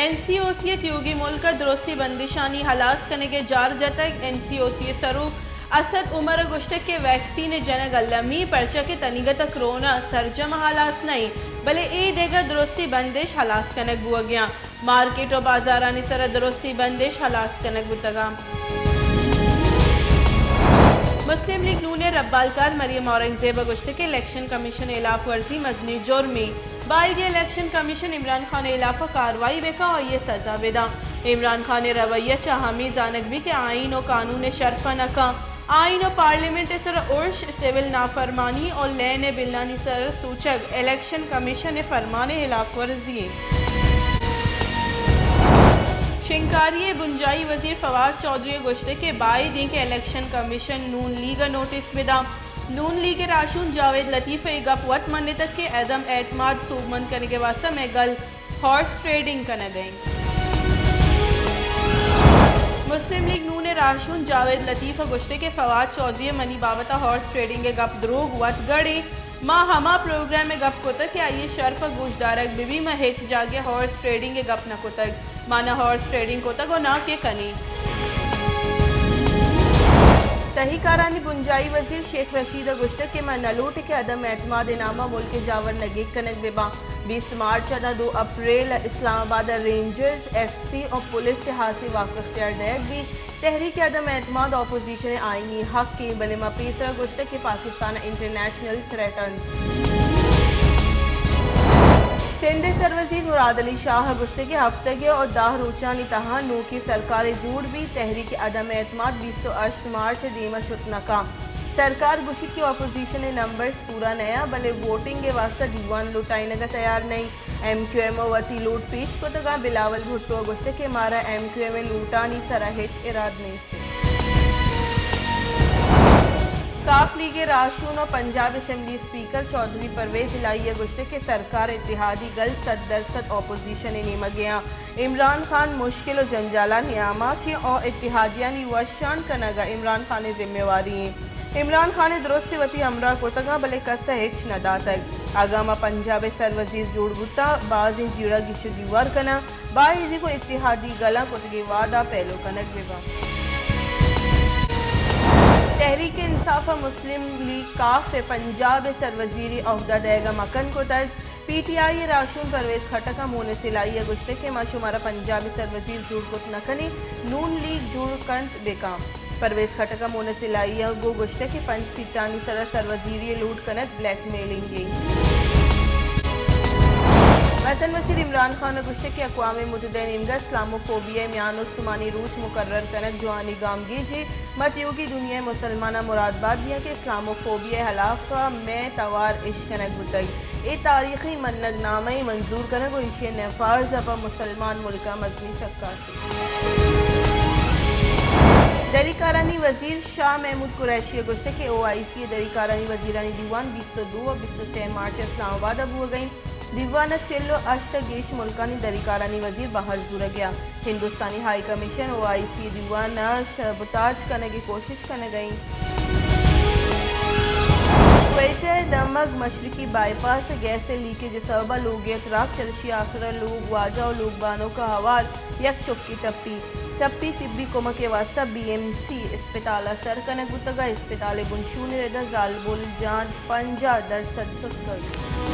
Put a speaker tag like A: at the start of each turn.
A: NCOC تیوگی ملک درستی بندشانی حلاس کرنے کے جار جتک NCOC سروک اسد عمر گشتک کے ویکسین جنگ علمی پرچہ کے تنیگت کرونا سرجم حلاس نہیں بلے ای دیگر درستی بندش حلاس کنک بوا گیا مارکیٹ و بازارانی سر درستی بندش حلاس کنک بتگا مسلم لیگ نون ربالکار مریم اورنگزیب گشتک کے الیکشن کمیشن اعلاف ورزی مزنی جرمی by the election commission Imran Khan اعلاف کاروائی بکا اور یہ سزا بدا عمران خان رویہ چاہمی زانک بھی کہ آئین و قانون شرفہ نکا آئین و پارلیمنٹ سر عرش سیول نافرمانی اور لین بلانی سر سوچک الیکشن کمیشن فرمان اعلاف ورزی شنکاری بنجائی وزیر فواد چودھری گشتے کے بائی دیں کہ الیکشن کمیشن نون لیگ نوٹس بدا نون لیگ راشون جاوید لطیف گپ وط مننے تک کہ عدم اعتماد صوبمند کرنے کے واسطہ میں گل ہارس ٹریڈنگ کرنے گئیں مسلم لیگ نون راشون جاوید لطیف گشتے کے فواد چودھری منی بابتا ہارس ٹریڈنگ کے گپ دروگ وط گڑے ماں ہما پروگرام میں گپ کو تک کہ آئیے شرف گوش دارک بی میں ہیچ جاگے ہارس ٹریڈنگ کے گپ نہ کو تک مانا ہارس ٹریڈنگ کو تک اور نہ کہ کنی تحقیقارانی بنجائی وزیر شیخ رشید گشتک کے میں نلوٹ کے عدم اعتماد نامہ ملک جاور نگیک کنک ببا 20 مارچ 2 اپریل اسلام آباد رینجرز FC اور پولیس سے حاصل واقع اختیار دیکھ بھی تحریک عدم اعتماد اپوزیشن آئینی حق کی بلما پیسر گشتک کے پاکستان انٹرنیشنل تھریٹن سندھ سروزیر مراد علی شاہ گشتے کے ہفتگی اور داہ روچانی تہاں نو کی سرکار جوڑ بھی تحریک عدم اعتماد 28 مارچ دیمہ شت ناکام سرکار گشت کی اپوزیشن نمبرز پورا نیا بلے ووٹنگ کے واسطہ دیوان لوٹائنے کا تیار نہیں MQM وتی لوٹ پیش کو تگا بلاول بھٹو گشتے کے مارا MQM لوٹانی سراہچ اراد نہیں سے کاف لیگ راشون اور پنجاب اسمبلی اسپیکر چودھری پرویز الہیہ گشتے کے سرکار اتحادی گل 100% اپوزیشن نیمہ گیا عمران خان مشکل و جنجالہ نیامہ چی اور اتحادیانی وشان کنگا عمران خان ذمہ واری ہیں عمران خان درست وتی امرہ کو تگا بلے کسا ہچ ندا تک آگاما پنجاب سر وزیر جوڑ گتا بازیں جیڑا گیشو دیوار کنا بائی کو اتحادی گلا کو تگے وعدہ پہلو کنک بیبا تحریک انصاف مسلم لیگ کاف پنجاب سر وزیری عہدہ دے گا مکن کو تک PTI راشون پرویز کھٹکا مون سلائی گشتے کے ماشمارا پنجاب سر وزیر جوڑ کت نکنی نون لیگ جوڑ کنت بیکام پرویز کھٹکا مون سلائی گو گشتے کے 5 سیٹانی سر وزیری لوٹ کنت بلیک میلنگ گئی وزن وزیر عمران خان گشتے کے اقوام متحدہ نیمگا اسلاموفوبیا میان استمانی روچ مقرر کنک جوانی گامگی جی متیو کی دنیا مسلمانہ مراد باد دیا کہ اسلاموفوبیا حلافہ میں توار عشق کنک بتائی اے تاریخی منگ نامہ منظور کنک و عشق نفاذ اپا مسلمان ملکہ مزنی چکا سے دہلی کارانی وزیر شاہ محمود قریشی گشتے کے OIC دہلی کارانی وزیرانی دیوان 22 اور 23 مارچ اسلام آباد ابو گئیں دیوانہ چلو اشتا گیش ملکانی دہلی کارانی وزیر باہر زورا گیا ہندوستانی ہائی کمیشن OIC دیوانہ سبوتاج کرنے کی کوشش کرنے گئیں کوئٹہ دمگ مشرقی بائی پاس گیس لیکیج سببہ لوگیت راک چلشی آسرہ لوگ واجہ اور لوگ بانوں کا حوال یک چکی ٹپی طبی کمک کے واسطہ BMC اسپتالہ سر کنک گتگا اسپتال گنشون ردہ زالبول جان 50 درصد سکر